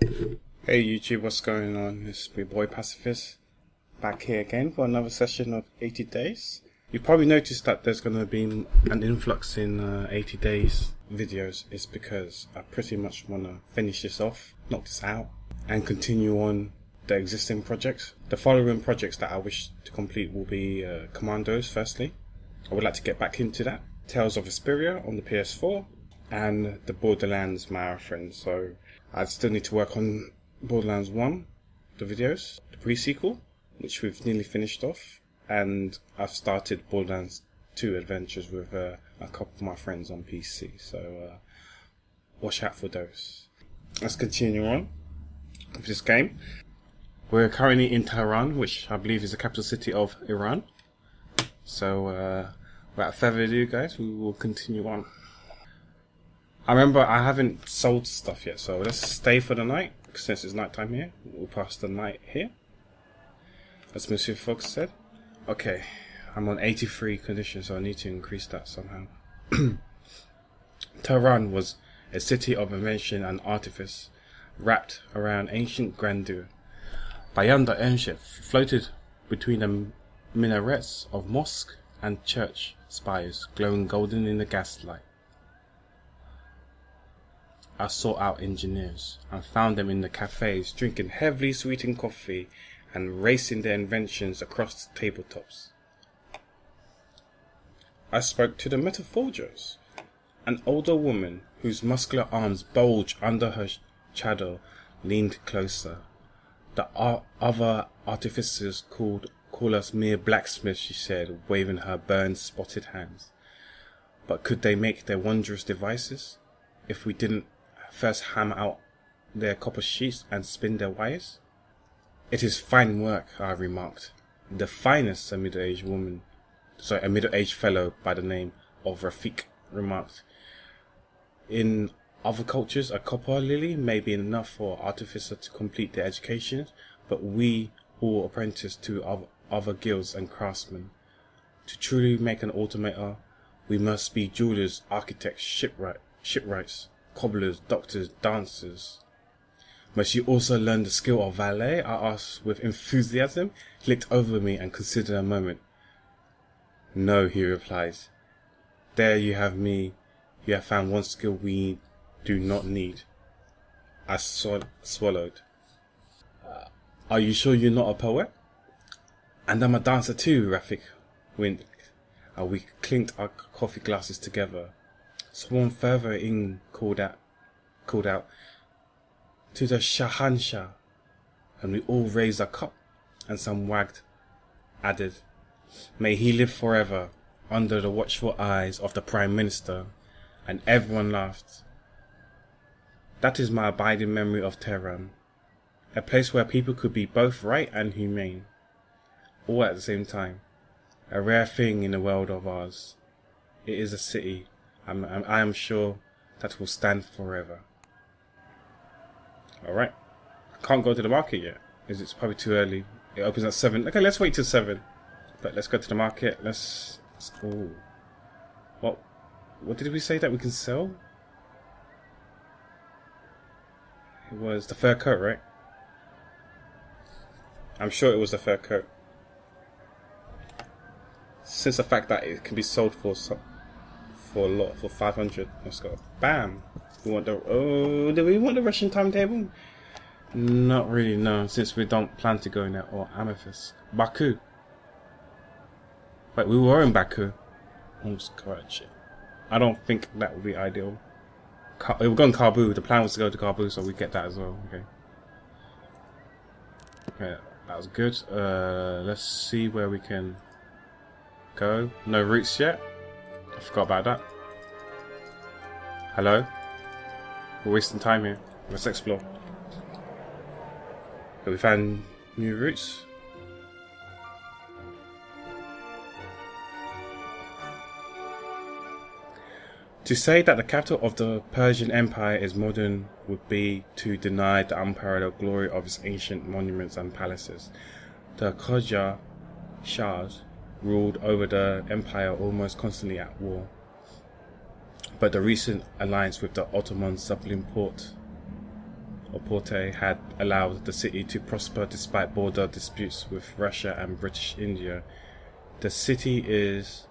Hey YouTube, what's going on? It's my boy Pacifist back here again for another session of 80 days. You've probably noticed that there's going to be an influx in 80 days videos. It's because I pretty much want to finish this off, knock this out, and continue on the existing projects. The following projects that I wish to complete will be Commandos firstly. I would like to get back into that. Tales of Vesperia on the PS4 and the Borderlands marathon. So I still need to work on Borderlands 1, the videos, the pre-sequel, which we've nearly finished off, and I've started Borderlands 2 adventures with a couple of my friends on PC, so watch out for those. Let's continue on with this game. We're currently in Tehran, which I believe is the capital city of Iran. So without further ado guys, we will continue on. I remember I haven't sold stuff yet, so let's stay for the night. Since it's night time here, we'll pass the night here, as Monsieur Fox said. Okay, I'm on 83 condition, so I need to increase that somehow. Tehran was a city of invention and artifice, wrapped around ancient grandeur. Bayanda Enshef floated between the minarets of mosque and church spires, glowing golden in the gaslight. I sought out engineers and found them in the cafes drinking heavily sweetened coffee and racing their inventions across the tabletops. I spoke to the metal forgers, an older woman whose muscular arms bulged under her chador leaned closer. The other artificers call us mere blacksmiths, she said, waving her burned, spotted hands. But could they make their wondrous devices if we didn't first hammer out their copper sheets and spin their wires? It is fine work, I remarked. The finest, a middle-aged fellow by the name of Rafik remarked. In other cultures, a copper lily may be enough for an artificer to complete their education, but we all apprentice to other guilds and craftsmen. To truly make an automator, we must be jewelers, architects, shipwrights, cobblers, doctors, dancers. Must you also learn the skill of valet? I asked with enthusiasm. He looked over me and considered a moment. No, he replies. There you have me. You have found one skill we do not need. I swallowed. Are you sure you're not a poet? And I'm a dancer too, Rafik winked. We clinked our coffee glasses together. Someone further in called out, to the Shahanshah, and we all raised a cup, and some added, may he live forever under the watchful eyes of the Prime Minister, and everyone laughed. That is my abiding memory of Tehran, a place where people could be both right and humane, all at the same time, a rare thing in the world of ours. It is a city I am sure that will stand forever. Alright. Can't go to the market yet. It's probably too early. It opens at 7. Okay, let's wait till 7. But let's go to the market. Let's oh. What did we say that we can sell? It was the fur coat, right? I'm sure it was the fur coat. Since the fact that it can be sold for a lot, for 500. Let's go. Bam. We want do we want the Russian timetable? Not really, no, since we don't plan to go in there. Or Amethyst. Baku. Wait, we were in Baku. Almost correct. I don't think that would be ideal. We're going Kabul. The plan was to go to Kabul, so we get that as well. Okay. Okay, that was good. Let's see where we can go. No routes yet. I forgot about that. Hello? We're wasting time here. Let's explore. Have we found new routes? To say that the capital of the Persian Empire is modern would be to deny the unparalleled glory of its ancient monuments and palaces. The Qajar Shahs ruled over the empire almost constantly at war. But the recent alliance with the Ottoman supplement Oporto had allowed the city to prosper despite border disputes with Russia and British India. The city is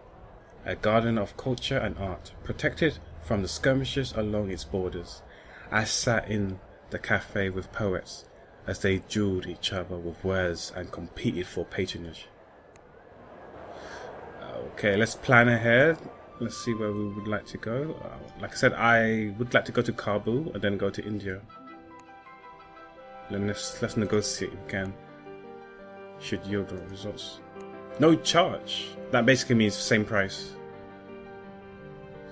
a garden of culture and art, protected from the skirmishes along its borders. I sat in the cafe with poets as they duelled each other with words and competed for patronage. Okay, let's plan ahead. Let's see where we would like to go. Like I said, I would like to go to Kabul and then go to India. Then let's negotiate again. Should yield the results. No charge. That basically means same price.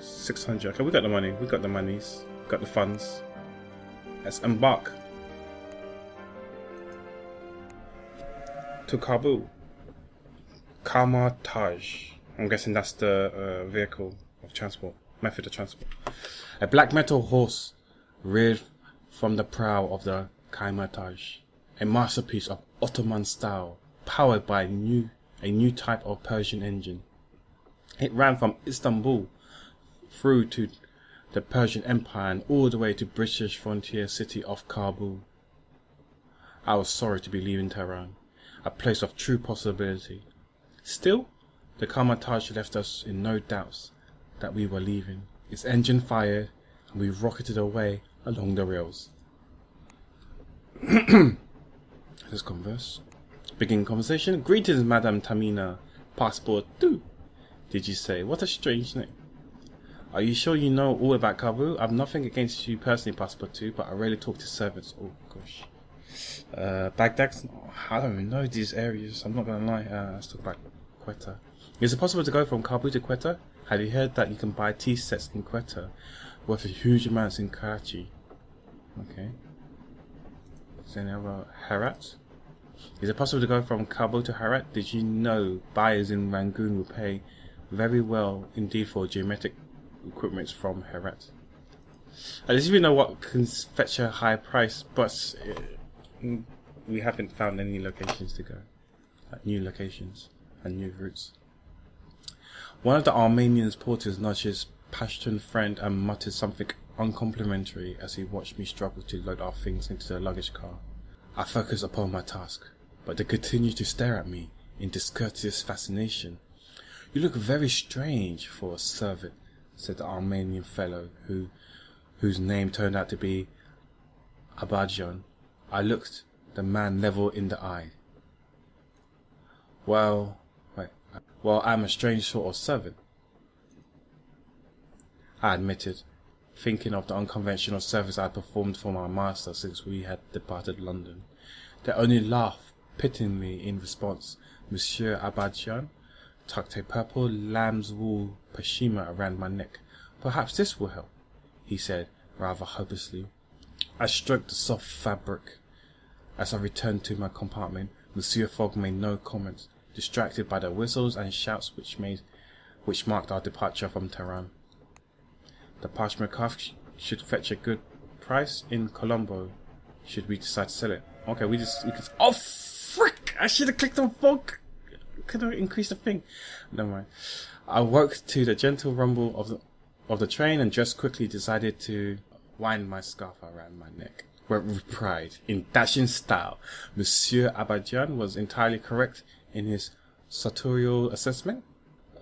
600. Okay, we got the money. We got the monies. We got the funds. Let's embark to Kabul. Kamar-Taj. I'm guessing that's the vehicle of transport, method of transport. A black metal horse reared from the prow of the Kamar-Taj, a masterpiece of Ottoman style, powered by a new type of Persian engine. It ran from Istanbul through to the Persian Empire and all the way to British frontier city of Kabul. I was sorry to be leaving Tehran, a place of true possibility. Still, the Kamar-Taj left us in no doubts that we were leaving. Its engine fired, and we rocketed away along the rails. Let's converse. Begin conversation. Greetings, Madame Tamina. Passport 2. Did you say? What a strange name. Are you sure you know all about Kabul? I've nothing against you personally, Passport 2, but I rarely talk to servants. Oh, gosh. Baghdad? I don't even know these areas. I'm not going to lie. Let's talk about Quetta. Is it possible to go from Kabul to Quetta? Have you heard that you can buy tea sets in Quetta worth a huge amounts in Karachi? Okay. Is there any other Herat? Is it possible to go from Kabul to Herat? Did you know buyers in Rangoon will pay very well indeed for geometric equipment from Herat? I don't even know what can fetch a high price, but we haven't found any locations to go. Like new locations and new routes. One of the Armenian porters nudged his Pashtun friend and muttered something uncomplimentary as he watched me struggle to load our things into the luggage car. I focused upon my task, but they continued to stare at me in discourteous fascination. You look very strange for a servant, said the Armenian fellow, whose name turned out to be Abadjan. I looked the man level in the eye. Well, I'm a strange sort of servant, I admitted, thinking of the unconventional service I had performed for my master since we had departed London. They only laughed pityingly in response. Monsieur Abadjan tucked a purple lamb's wool pashima around my neck. Perhaps this will help, he said, rather hopelessly. I stroked the soft fabric. As I returned to my compartment, Monsieur Fogg made no comment, distracted by the whistles and shouts which marked our departure from Tehran. The parchment calf should fetch a good price in Colombo, should we decide to sell it. Okay, we can. Oh, frick! I should have clicked on Fogg. Could have increased the thing. Never mind. I woke to the gentle rumble of the train and just quickly decided to wind my scarf around my neck. With pride, in dashing style. Monsieur Abadjan was entirely correct in his sartorial assessment.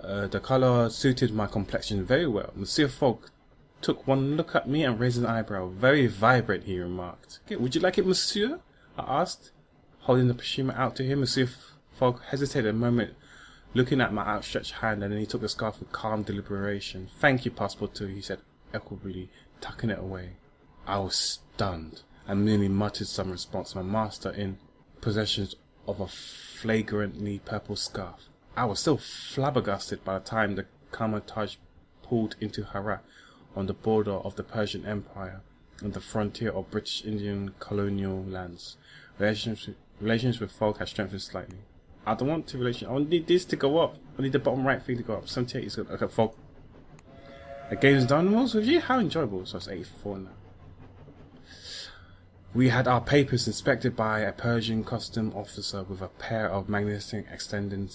The colour suited my complexion very well. Monsieur Fogg took one look at me and raised an eyebrow. Very vibrant, he remarked. Okay, would you like it, monsieur? I asked, holding the pashima out to him. Monsieur Fogg hesitated a moment, looking at my outstretched hand, and then he took the scarf with calm deliberation. Thank you, Passepartout, he said equably, tucking it away. I was stunned and merely muttered some response. My master in possession of a flagrantly purple scarf. I was still flabbergasted by the time the Kamar-Taj pulled into Herat, on the border of the Persian Empire and the frontier of British Indian colonial lands. Relations with Fogg had strengthened slightly. I don't want to relation. I need this to go up. I need the bottom right thing to go up. 78 is good. Okay, Fogg. A game's done with you? How enjoyable. So it's 84 now. We had our papers inspected by a Persian custom officer with a pair of magnificent extended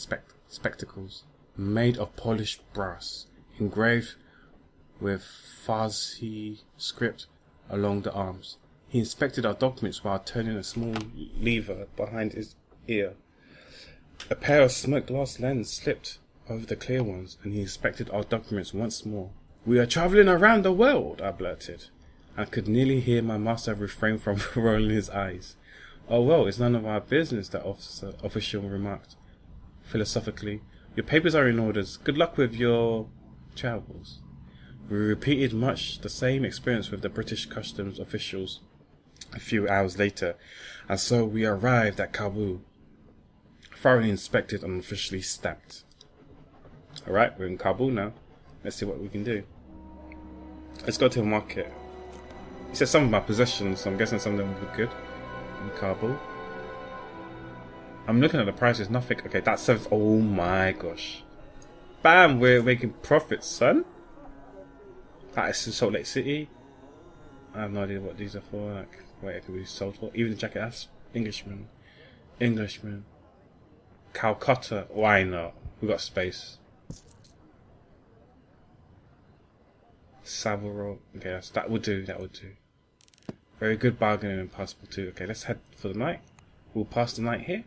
spectacles, made of polished brass, engraved with Farsi script along the arms. He inspected our documents while turning a small lever behind his ear. A pair of smoked glass lenses slipped over the clear ones, and he inspected our documents once more. "We are travelling around the world," I blurted, and could nearly hear my master refrain from rolling his eyes. "Oh well, it's none of our business," that official remarked philosophically. "Your papers are in order. Good luck with your travels." We repeated much the same experience with the British customs officials a few hours later, and so we arrived at Kabul, thoroughly inspected and officially stamped. Alright, we're in Kabul now. Let's see what we can do. Let's go to the market. He said some of my possessions, so I'm guessing some of them will be good in Kabul. I'm looking at the prices, nothing. Okay, that's oh my gosh. Bam, we're making profits, son. That is in Salt Lake City. I have no idea what these are for. Like, wait, it could be sold for. Even the jacket has Englishman. Calcutta. Why not? We got space. Savaro. Okay, that would do. That would do. Very good bargaining and possible too. Okay, let's head for the night. We'll pass the night here.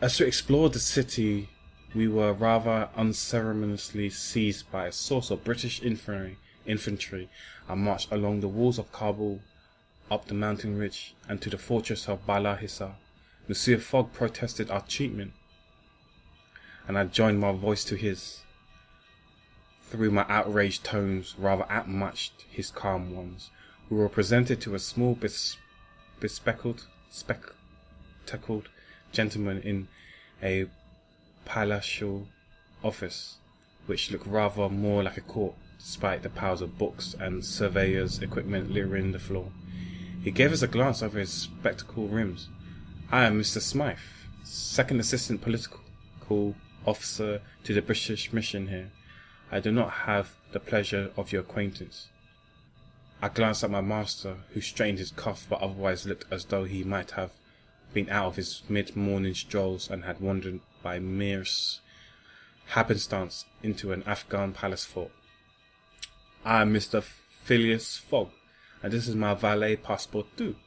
As we explored the city, we were rather unceremoniously seized by a source of British infantry and marched along the walls of Kabul, up the mountain ridge, and to the fortress of Bala Hissar. Monsieur Fogg protested our treatment, and I joined my voice to his. Through my outraged tones rather outmatched his calm ones. We were presented to a small spectacled gentleman in a palatial office, which looked rather more like a court, despite the piles of books and surveyor's equipment littering the floor. He gave us a glance over his spectacle rims. "I am Mr. Smythe, second assistant political officer to the British mission here. I do not have the pleasure of your acquaintance." I glanced at my master, who straightened his cuff but otherwise looked as though he might have been out of his mid-morning strolls and had wandered by mere happenstance into an Afghan palace fort. "I am Mr. Phileas Fogg, and this is my valet passport too.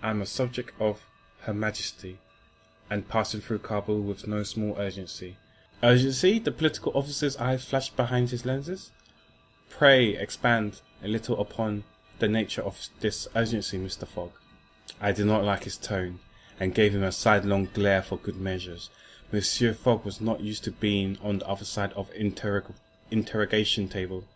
I am a subject of Her Majesty, and passing through Kabul with no small urgency." Urgency? The political officer's eyes flashed behind his lenses. "Pray expand a little upon the nature of this urgency, Mr. Fogg." I did not like his tone, and gave him a sidelong glare for good measures. Monsieur Fogg was not used to being on the other side of interrogation table,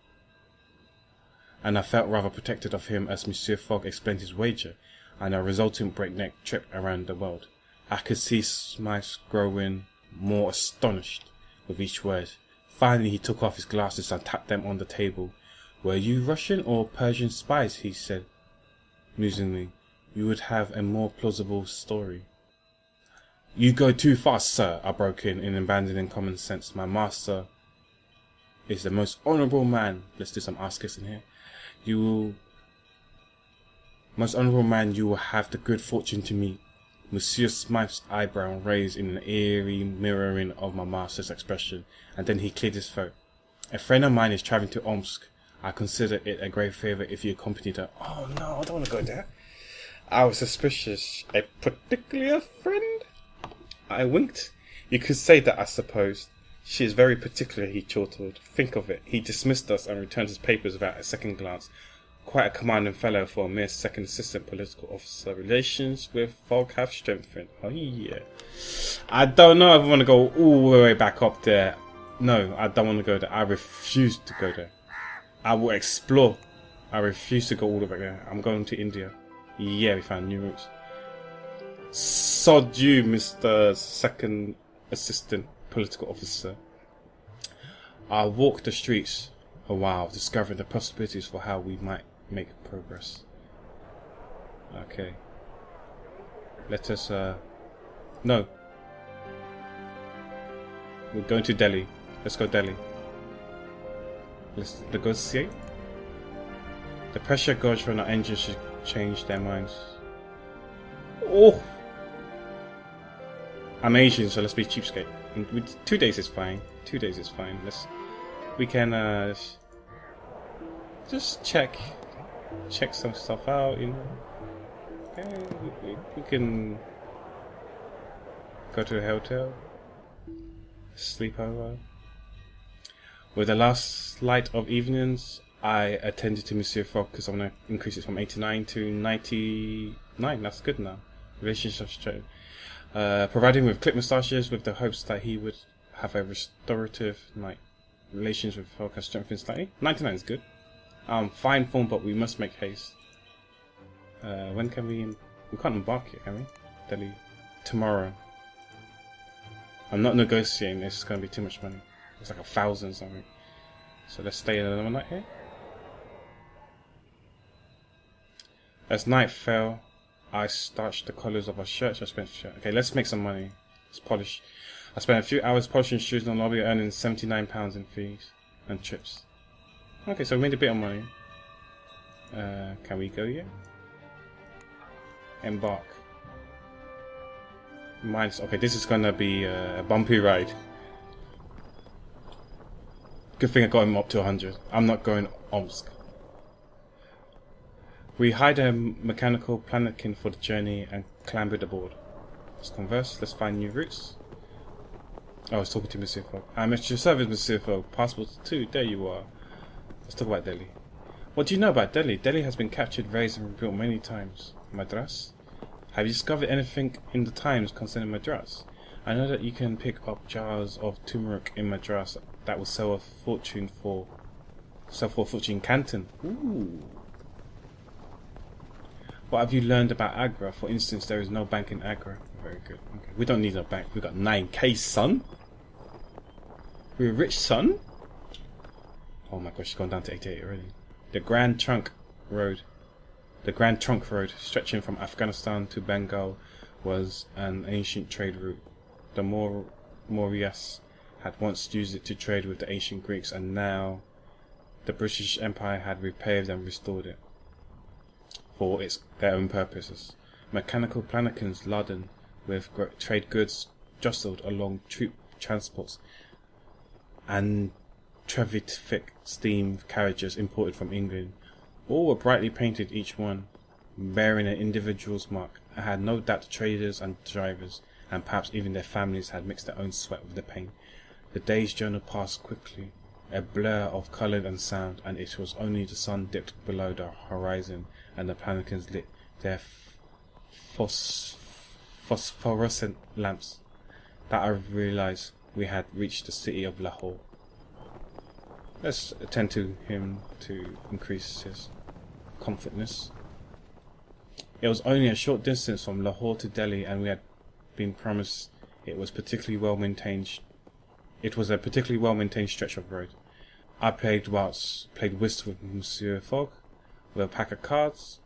and I felt rather protected of him as Monsieur Fogg explained his wager and a resultant breakneck trip around the world. I could see Smythe growing more astonished with each word. Finally he took off his glasses and tapped them on the table. "Were you Russian or Persian spies?" he said musingly. "You would have a more plausible story." "You go too fast, sir," I broke in abandoning common sense. "My master is the most honourable man." Let's do some ass kissing here. "Most honourable man you will have the good fortune to meet." Monsieur Smythe's eyebrow raised in an eerie mirroring of my master's expression, and then he cleared his throat. "A friend of mine is travelling to Omsk. I consider it a great favour if you accompanied her." Oh no, I don't want to go there. I was suspicious. "A particular friend?" I winked. "You could say that, I suppose. She is very particular," he chortled. Think of it. He dismissed us and returned his papers without a second glance. Quite a commanding fellow for a mere second assistant political officer. Relations with Fogg have strengthened. Oh yeah. I don't know if I want to go all the way back up there. No, I don't want to go there. I refuse to go there. I will explore. I refuse to go all the way there. I'm going to India. Yeah, we found new routes. Sod you, Mr. Second Assistant Political Officer. I walked the streets a while, discovering the possibilities for how we might make progress. Okay. Let us, no. We're going to Delhi. Let's go Delhi. Let's negotiate. The pressure gauge from our engine should change their minds. Oh! I'm Asian, so let's be cheapskate. 2 days is fine. 2 days is fine. We can, just check. check some stuff out, you know. Okay, we can go to a hotel, sleep over. With the last light of evenings, I attended to Monsieur Fogg because I want to increase it from 89 to 99. That's good now. Relationship straight. Providing with clip moustaches with the hopes that he would have a restorative relations with Fogg has strengthened slightly. 99 is good. Fine form, but we must make haste. When can we can't embark yet, can we? Delhi. Tomorrow. I'm not negotiating, it's going to be too much money. It's like 1,000 something. So let's stay another night here. As night fell, I starched the collars of our shirts. Okay, let's make some money. Let's polish. I spent a few hours polishing shoes in the lobby, earning £79 in fees and trips. Okay, so we made a bit of money. Can we go yet? Embark. Okay, this is gonna be a bumpy ride. Good thing I got him up to 100. I'm not going Omsk. We hired a mechanical planetkin for the journey and clambered aboard. Let's converse. Let's find new routes. Oh, I was talking to Monsieur Fogg. I'm at your service, Monsieur Fogg. Passport 2. There you are. Let's talk about Delhi. What do you know about Delhi? Delhi has been captured, raised, and rebuilt many times. Madras? Have you discovered anything in the Times concerning Madras? I know that you can pick up jars of turmeric in Madras that will sell for a fortune in Canton. Ooh. What have you learned about Agra? For instance, there is no bank in Agra. Very good. Okay. We don't need a bank. We've got 9k, son. We're rich, son. Oh my gosh, she's gone down to 88 already. The Grand Trunk Road, stretching from Afghanistan to Bengal, was an ancient trade route. The Mauryas had once used it to trade with the ancient Greeks, and now the British Empire had repaired and restored it for their own purposes. Mechanical planetins laden with trade goods jostled along troop transports and Trevific steam carriages imported from England. All were brightly painted, each one bearing an individual's mark. I had no doubt the traders and drivers, and perhaps even their families, had mixed their own sweat with the paint. The day's journey passed quickly, a blur of colour and sound, and it was only the sun dipped below the horizon and the planetins lit their phosphorescent lamps that I realised we had reached the city of Lahore. Let's attend to him to increase his comfortness. It was only a short distance from Lahore to Delhi, and we had been promised it was a particularly well maintained stretch of road. I played whist with Monsieur Fogg with a pack of cards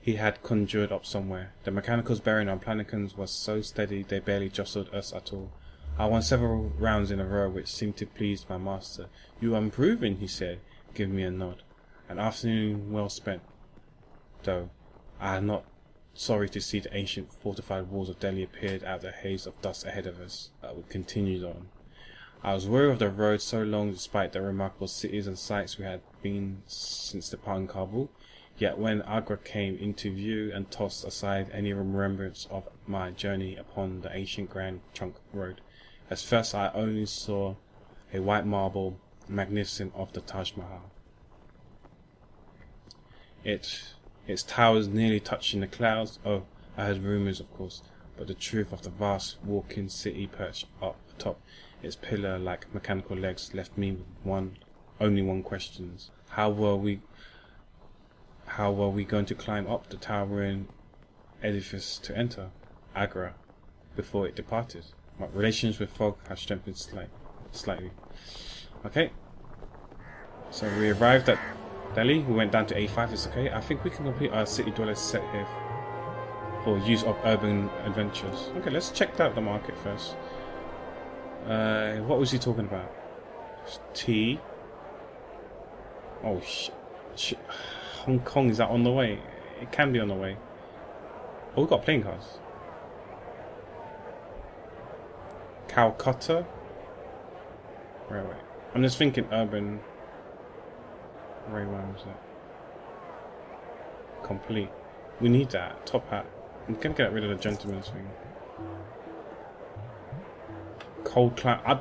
he had conjured up somewhere. The mechanicals bearing on planetins was so steady they barely jostled us at all. I won several rounds in a row, which seemed to please my master. "You are improving," he said, giving me a nod. An afternoon well spent, though. I am not sorry to see the ancient fortified walls of Delhi appeared out of the haze of dust ahead of us. We continued on. I was weary of the road so long, despite the remarkable cities and sights we had been since departing Kabul. Yet when Agra came into view and tossed aside any remembrance of my journey upon the ancient Grand Trunk Road, at first I only saw a white marble magnificent of the Taj Mahal. Its towers nearly touching the clouds. Oh, I heard rumours, of course, but the truth of the vast walk-in city perched up atop its pillar-like mechanical legs left me with only one question: How were we going to climb up the towering edifice to enter Agra before it departed? My relations with Fogg have strengthened slightly. Okay, so we arrived at Delhi. We went down to A5. It's okay. I think we can complete our city dweller set here for use of urban adventures. Okay, let's check out the market first. What was he talking about? Tea. Oh shit. Hong Kong, is that on the way? It can be on the way. Oh, we've got playing cards. Calcutta. Railway. I'm just thinking urban. Railway, was that? complete. We need that top hat. I'm gonna get rid of the gentleman's thing. Cold climb. I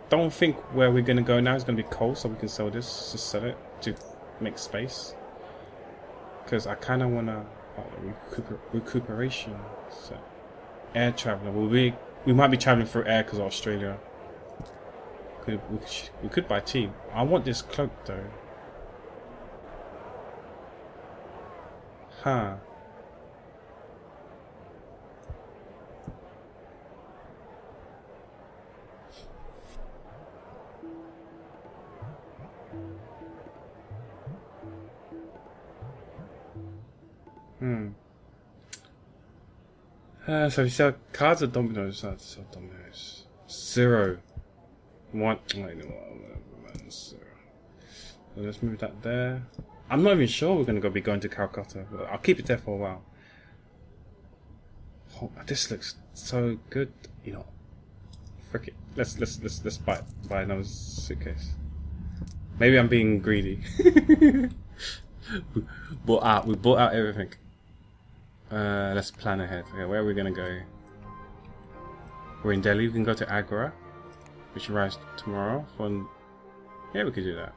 don't think where we're gonna go now is gonna be cold, so we can sell this. Just sell it to make space. Because I kind of wanna recuperation. So air traveler. We might be traveling through air because of Australia. We could buy tea. I want this cloak though. Huh. So we sell cards at Domino's. Sell Domino's. 0. 1. Wait, no, 1, 0. So let's move that there. I'm not even sure we're gonna be going to Calcutta, but I'll keep it there for a while. Oh, this looks so good. You know, frick it. Let's buy another suitcase. Maybe I'm being greedy. We bought out everything. Let's plan ahead. Okay, where are we gonna go? We're in Delhi. We can go to Agra, which arrives tomorrow. Yeah, we could do that.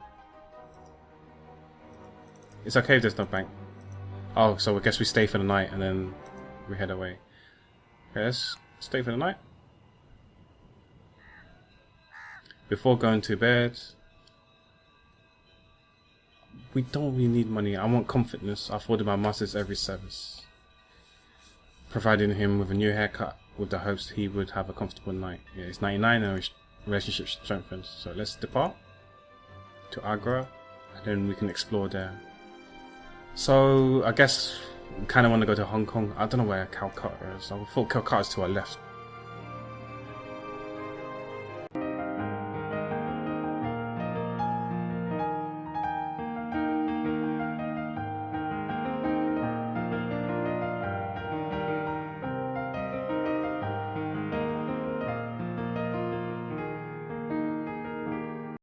It's okay if there's no bank. Oh, so I guess we stay for the night and then we head away. Okay, let's stay for the night. Before going to bed. We don't really need money. I want comfortness. I afforded my masters every service, providing him with a new haircut with the hopes he would have a comfortable night. Yeah, it's 99 and our relationship strengthens. So let's depart to Agra and then we can explore there. So I guess we kind of want to go to Hong Kong. I don't know where Calcutta is. I thought Calcutta's to our left.